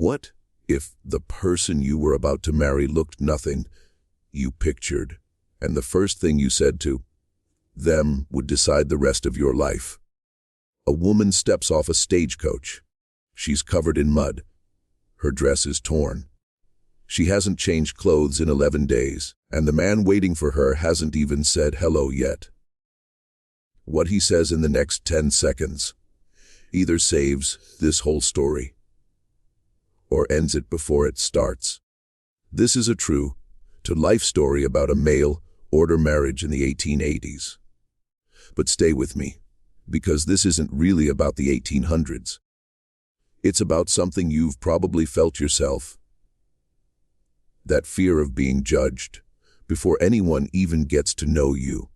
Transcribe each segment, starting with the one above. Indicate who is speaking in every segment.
Speaker 1: What if the person you were about to marry looked nothing you pictured, and the first thing you said to them would decide the rest of your life? A woman steps off a stagecoach. She's covered in mud. Her dress is torn. She hasn't changed clothes in 11 days, and the man waiting for her hasn't even said hello yet. What he says in the next 10 seconds either saves this whole story or ends it before it starts. This is a true-to-life story about a mail-order marriage in the 1880s. But stay with me, because this isn't really about the 1800s. It's about something you've probably felt yourself. That fear of being judged before anyone even gets to know you.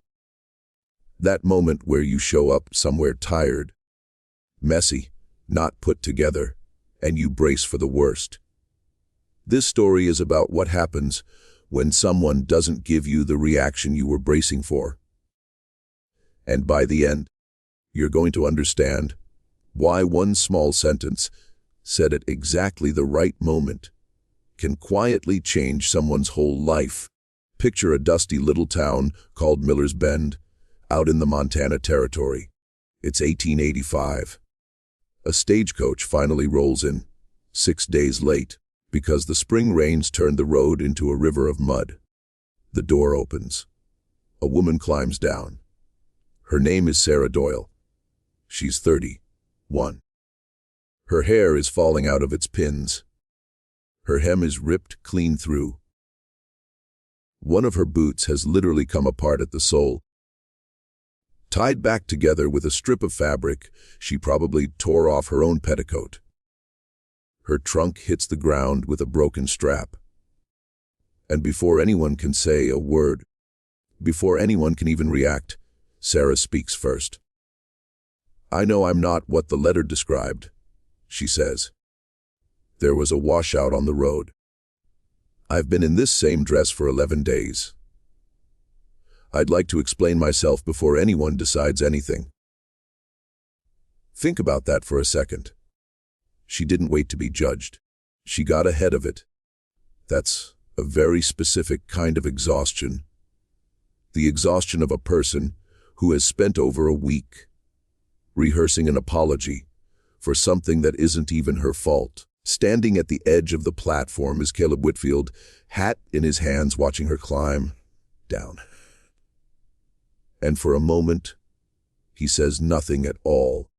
Speaker 1: That moment where you show up somewhere tired, messy, not put together, and you brace for the worst. This story is about what happens when someone doesn't give you the reaction you were bracing for. And by the end, you're going to understand why one small sentence, said at exactly the right moment, can quietly change someone's whole life. Picture a dusty little town called Miller's Bend, out in the Montana Territory. It's 1885. A stagecoach finally rolls in, 6 days late, because the spring rains turned the road into a river of mud. The door opens. A woman climbs down. Her name is Sarah Doyle. She's 31. Her hair is falling out of its pins. Her hem is ripped clean through. One of her boots has literally come apart at the sole. Tied back together with a strip of fabric, she probably tore off her own petticoat. Her trunk hits the ground with a broken strap. And before anyone can say a word, before anyone can even react, Sarah speaks first. "I know I'm not what the letter described," she says. "There was a washout on the road. I've been in this same dress for 11 days. I'd like to explain myself before anyone decides anything." Think about that for a second. She didn't wait to be judged. She got ahead of it. That's a very specific kind of exhaustion. The exhaustion of a person who has spent over a week rehearsing an apology for something that isn't even her fault. Standing at the edge of the platform is Caleb Whitfield, hat in his hands, watching her climb down. And for a moment, he says nothing at all.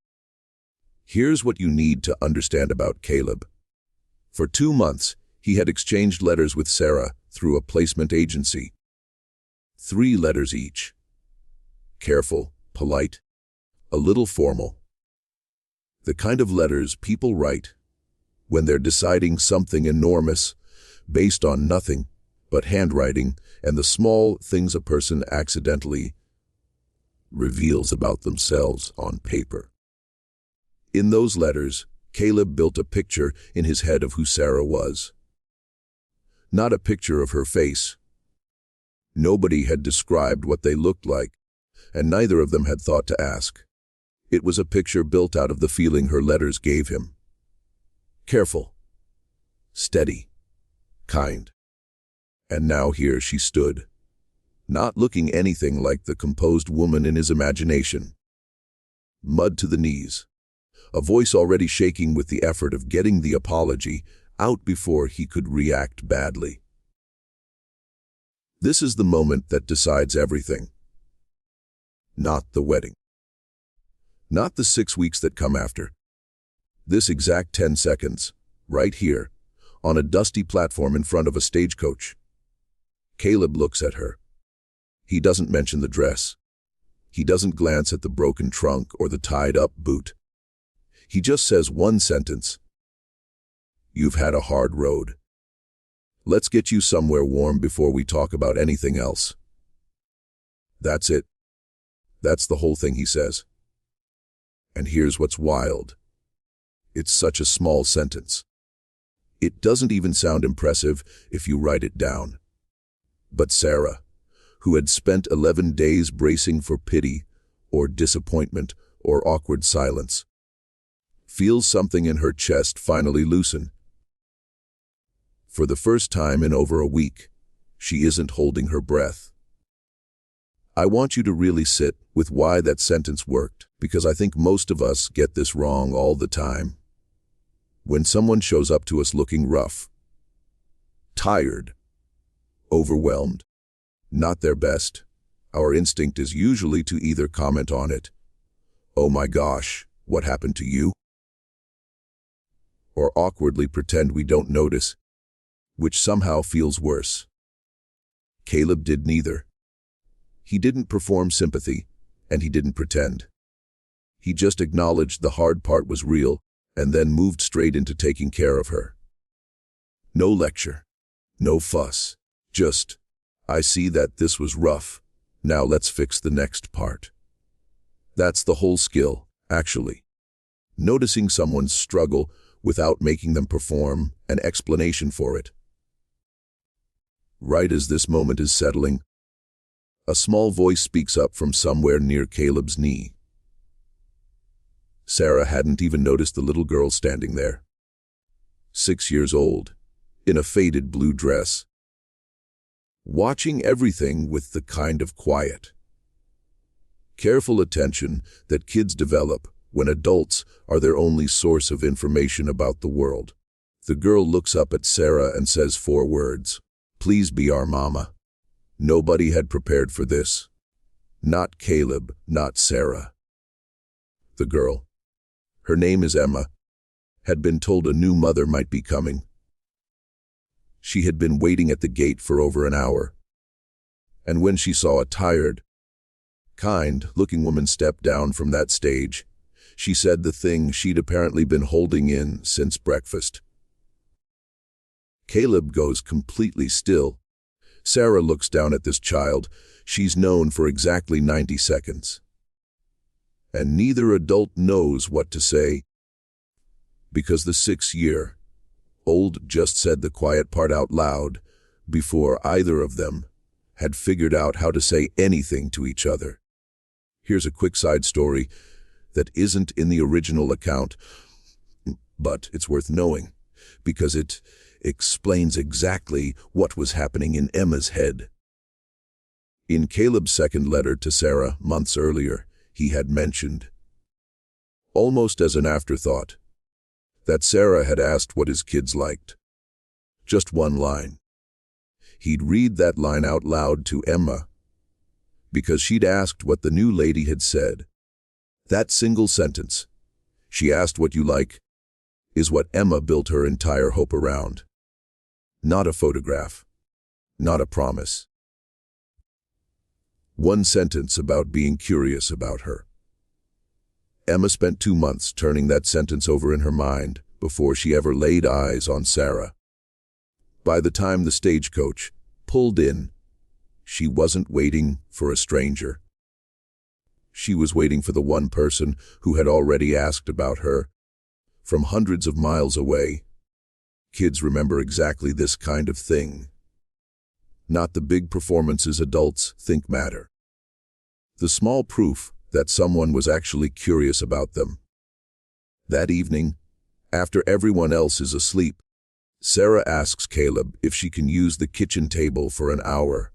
Speaker 1: Here's what you need to understand about Caleb. For 2 months, he had exchanged letters with Sarah through a placement agency. 3 letters each. Careful, polite, a little formal. The kind of letters people write when they're deciding something enormous based on nothing but handwriting and the small things a person accidentally reveals about themselves on paper. In those letters, Caleb built a picture in his head of who Sarah was. Not a picture of her face. Nobody had described what they looked like, and neither of them had thought to ask. It was a picture built out of the feeling her letters gave him. Careful, steady, kind. And now here she stood, not looking anything like the composed woman in his imagination. Mud to the knees, a voice already shaking with the effort of getting the apology out before he could react badly. This is the moment that decides everything. Not the wedding. Not the 6 weeks that come after. This exact 10 seconds, right here, on a dusty platform in front of a stagecoach. Caleb looks at her. He doesn't mention the dress. He doesn't glance at the broken trunk or the tied-up boot. He just says one sentence. "You've had a hard road. Let's get you somewhere warm before we talk about anything else." That's it. That's the whole thing he says. And here's what's wild. It's such a small sentence. It doesn't even sound impressive if you write it down. But Sarah, who had spent 11 days bracing for pity or disappointment or awkward silence, feels something in her chest finally loosen. For the first time in over a week, she isn't holding her breath. I want you to really sit with why that sentence worked, because I think most of us get this wrong all the time. When someone shows up to us looking rough, tired, overwhelmed, not their best, our instinct is usually to either comment on it, "Oh my gosh, what happened to you?" or awkwardly pretend we don't notice, which somehow feels worse. Caleb did neither. He didn't perform sympathy, and he didn't pretend. He just acknowledged the hard part was real, and then moved straight into taking care of her. No lecture, no fuss, just, "I see that this was rough, now let's fix the next part." That's the whole skill, actually. Noticing someone's struggle without making them perform an explanation for it. Right as this moment is settling, a small voice speaks up from somewhere near Caleb's knee. Sarah hadn't even noticed the little girl standing there. 6 years old, in a faded blue dress, watching everything with the kind of quiet, careful attention that kids develop when adults are their only source of information about the world. The girl looks up at Sarah and says 4 words, "Please be our mama." Nobody had prepared for this. Not Caleb, not Sarah. The girl, her name is Emma, had been told a new mother might be coming. She had been waiting at the gate for over an hour. And when she saw a tired, kind-looking woman step down from that stage, she said the thing she'd apparently been holding in since breakfast. Caleb goes completely still. Sarah looks down at this child she's known for exactly 90 seconds. And neither adult knows what to say, because the 6-year-old just said the quiet part out loud before either of them had figured out how to say anything to each other. Here's a quick side story that isn't in the original account, but it's worth knowing because it explains exactly what was happening in Emma's head. In Caleb's second letter to Sarah months earlier, he had mentioned, almost as an afterthought, that Sarah had asked what his kids liked. Just one line. He'd read that line out loud to Emma, because she'd asked what the new lady had said. That single sentence, "She asked what you like," is what Emma built her entire hope around. Not a photograph, not a promise. One sentence about being curious about her. Emma spent 2 months turning that sentence over in her mind before she ever laid eyes on Sarah. By the time the stagecoach pulled in, she wasn't waiting for a stranger. She was waiting for the one person who had already asked about her from hundreds of miles away. Kids remember exactly this kind of thing. Not the big performances adults think matter. The small proof that someone was actually curious about them. That evening, after everyone else is asleep, Sarah asks Caleb if she can use the kitchen table for an hour.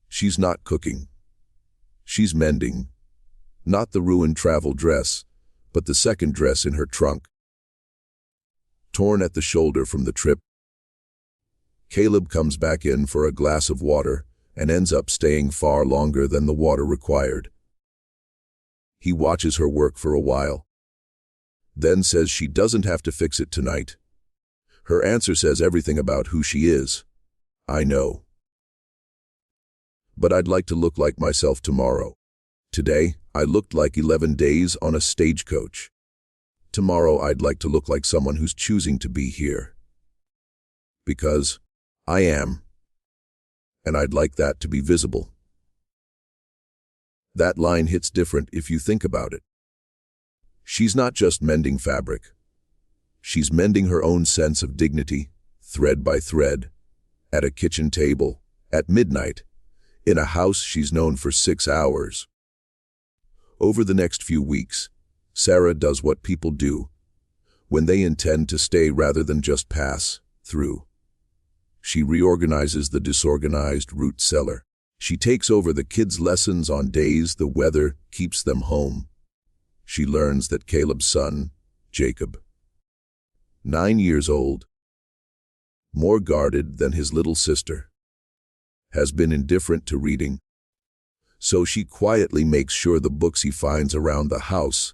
Speaker 1: She's not cooking. She's mending. Not the ruined travel dress, but the second dress in her trunk. Torn at the shoulder from the trip, Caleb comes back in for a glass of water and ends up staying far longer than the water required. He watches her work for a while, then says she doesn't have to fix it tonight. Her answer says everything about who she is. "I know. But I'd like to look like myself tomorrow. Today, I looked like 11 days on a stagecoach. Tomorrow, I'd like to look like someone who's choosing to be here. Because I am. And I'd like that to be visible." That line hits different if you think about it. She's not just mending fabric. She's mending her own sense of dignity, thread by thread, at a kitchen table, at midnight, in a house she's known for 6 hours. Over the next few weeks, Sarah does what people do when they intend to stay rather than just pass through. She reorganizes the disorganized root cellar. She takes over the kids' lessons on days the weather keeps them home. She learns that Caleb's son, Jacob, 9 years old, more guarded than his little sister, has been indifferent to reading. So she quietly makes sure the books he finds around the house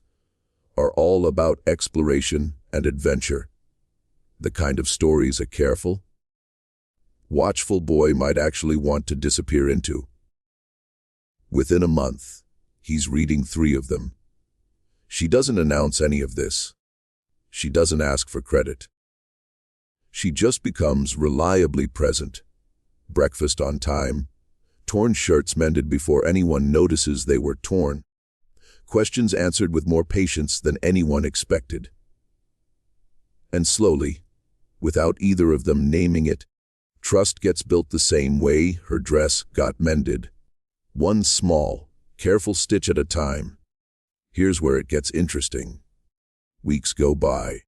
Speaker 1: are all about exploration and adventure, the kind of stories a careful, watchful boy might actually want to disappear into. Within a month, he's reading 3 of them. She doesn't announce any of this. She doesn't ask for credit. She just becomes reliably present. Breakfast on time, torn shirts mended before anyone notices they were torn, questions answered with more patience than anyone expected. And slowly, without either of them naming it, trust gets built the same way her dress got mended. One small, careful stitch at a time. Here's where it gets interesting. Weeks go by.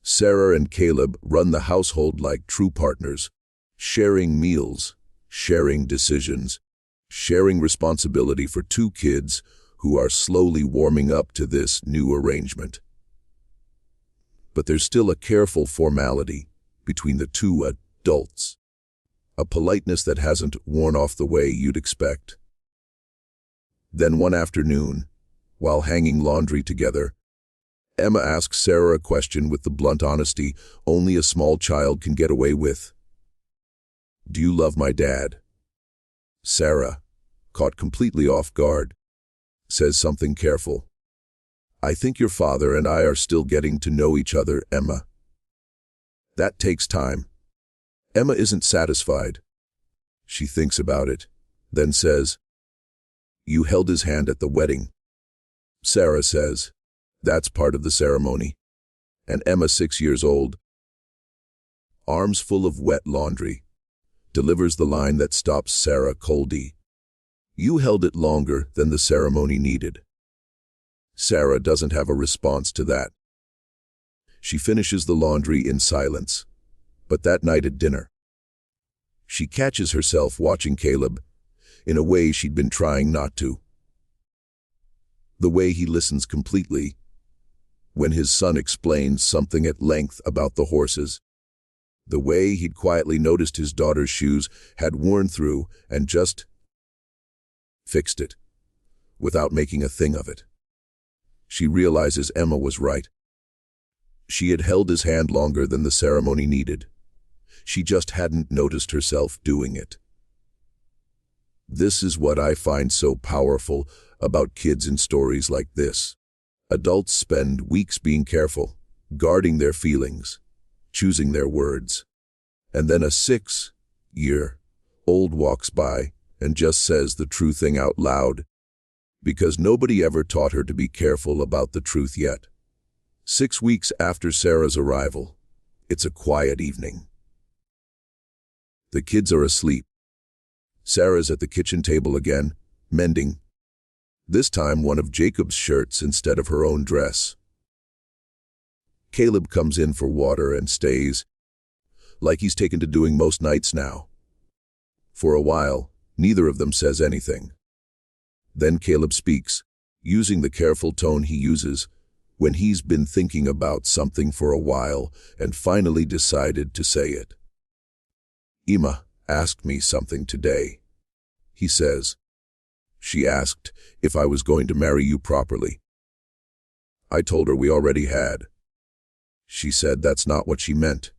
Speaker 1: Sarah and Caleb run the household like true partners, sharing meals, sharing decisions, sharing responsibility for 2 kids who are slowly warming up to this new arrangement. But there's still a careful formality between the 2 adults, a politeness that hasn't worn off the way you'd expect. Then one afternoon, while hanging laundry together, Emma asks Sarah a question with the blunt honesty only a small child can get away with. "Do you love my dad?" Sarah, caught completely off guard, says something careful. "I think your father and I are still getting to know each other, Emma." That takes time. Emma isn't satisfied. She thinks about it, then says, "You held his hand at the wedding." Sarah says, "That's part of the ceremony." And Emma, 6 years old, arms full of wet laundry, delivers the line that stops Sarah cold. "You held it longer than the ceremony needed." Sarah doesn't have a response to that. She finishes the laundry in silence. But that night at dinner, she catches herself watching Caleb in a way she'd been trying not to. The way he listens completely when his son explains something at length about the horses. The way he'd quietly noticed his daughter's shoes had worn through and just fixed it, without making a thing of it. She realizes Emma was right. She had held his hand longer than the ceremony needed. She just hadn't noticed herself doing it. This is what I find so powerful about kids in stories like this. Adults spend weeks being careful, guarding their feelings, choosing their words. And then a 6-year-old walks by and just says the true thing out loud, because nobody ever taught her to be careful about the truth yet. 6 weeks after Sarah's arrival, it's a quiet evening. The kids are asleep. Sarah's at the kitchen table again, mending. This time one of Jacob's shirts instead of her own dress. Caleb comes in for water and stays, like he's taken to doing most nights now. For a while, neither of them says anything. Then Caleb speaks, using the careful tone he uses when he's been thinking about something for a while and finally decided to say it. "Emma asked me something today," he says. "She asked if I was going to marry you properly. I told her we already had. She said that's not what she meant."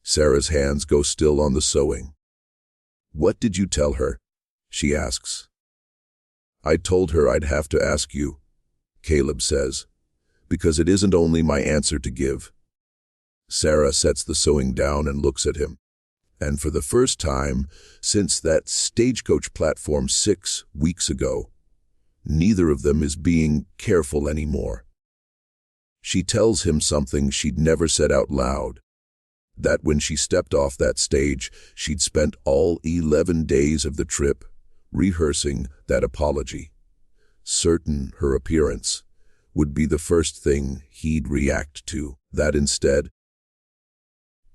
Speaker 1: Sarah's hands go still on the sewing. "What did you tell her?" she asks. "I told her I'd have to ask you," Caleb says, "because it isn't only my answer to give." Sarah sets the sewing down and looks at him. And for the first time since that stagecoach platform 6 weeks ago, neither of them is being careful anymore. She tells him something she'd never said out loud, that when she stepped off that stage, she'd spent all 11 days of the trip rehearsing that apology, certain her appearance would be the first thing he'd react to. That instead,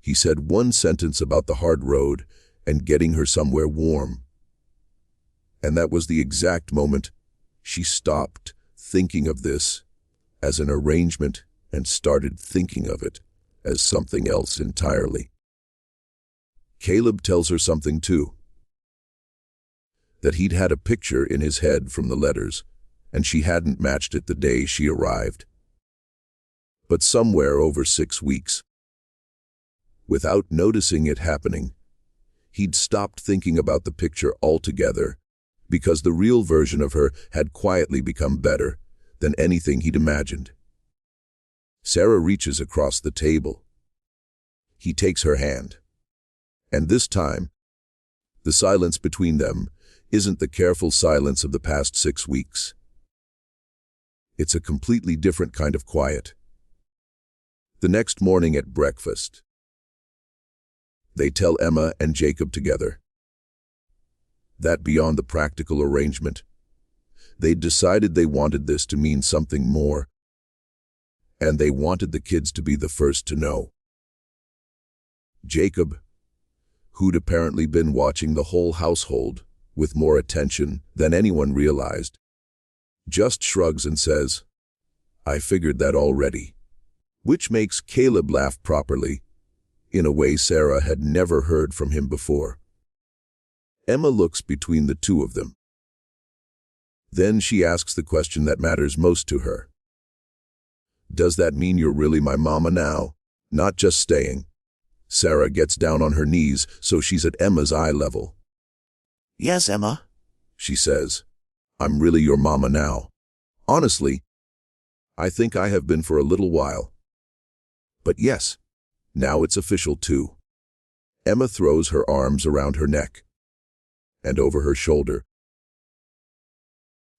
Speaker 1: He said one sentence about the hard road and getting her somewhere warm. And that was the exact moment she stopped thinking of this as an arrangement and started thinking of it as something else entirely. Caleb tells her something too. That he'd had a picture in his head from the letters, and she hadn't matched it the day she arrived. But somewhere over 6 weeks, without noticing it happening, he'd stopped thinking about the picture altogether because the real version of her had quietly become better than anything he'd imagined. Sarah reaches across the table. He takes her hand. And this time, the silence between them isn't the careful silence of the past 6 weeks. It's a completely different kind of quiet. The next morning at breakfast, they tell Emma and Jacob together that beyond the practical arrangement, they'd decided they wanted this to mean something more, and they wanted the kids to be the first to know. Jacob, who'd apparently been watching the whole household with more attention than anyone realized, just shrugs and says, "I figured that already," which makes Caleb laugh properly, in a way Sarah had never heard from him before. Emma looks between the two of them. Then she asks the question that matters most to her. "Does that mean you're really my mama now, not just staying?" Sarah gets down on her knees so she's at Emma's eye level.
Speaker 2: "Yes, Emma,"
Speaker 1: she says. "I'm really your mama now. Honestly, I think I have been for a little while. But yes, now it's official too." Emma throws her arms around her neck and over her shoulder.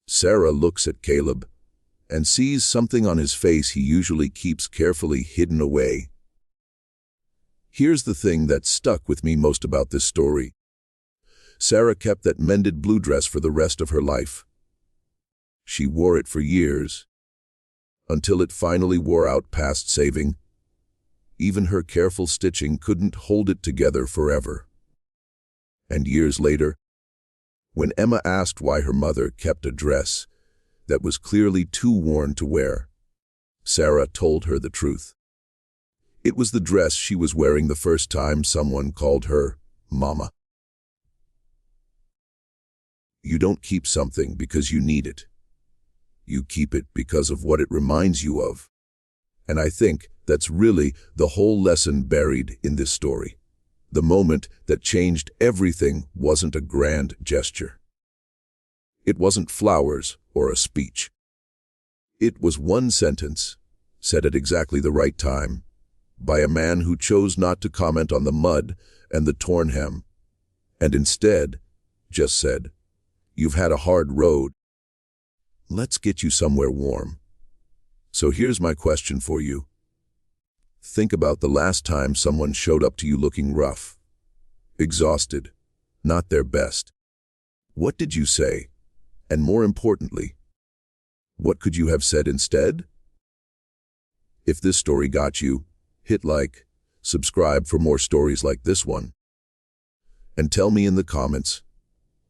Speaker 1: Sarah looks at Caleb and sees something on his face he usually keeps carefully hidden away. Here's the thing that stuck with me most about this story. Sarah kept that mended blue dress for the rest of her life. She wore it for years, until it finally wore out past saving. Even her careful stitching couldn't hold it together forever. And years later, when Emma asked why her mother kept a dress that was clearly too worn to wear, Sarah told her the truth. It was the dress she was wearing the first time someone called her Mama. You don't keep something because you need it. You keep it because of what it reminds you of. And I think that's really the whole lesson buried in this story. The moment that changed everything wasn't a grand gesture. It wasn't flowers or a speech. It was one sentence, said at exactly the right time, by a man who chose not to comment on the mud and the torn hem, and instead just said, "You've had a hard road. Let's get you somewhere warm." So here's my question for you. Think about the last time someone showed up to you looking rough, exhausted, not their best. What did you say? And more importantly, what could you have said instead? If this story got you, hit like, subscribe for more stories like this one. And tell me in the comments,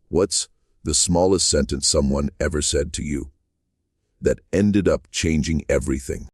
Speaker 1: what's the smallest sentence someone ever said to you that ended up changing everything?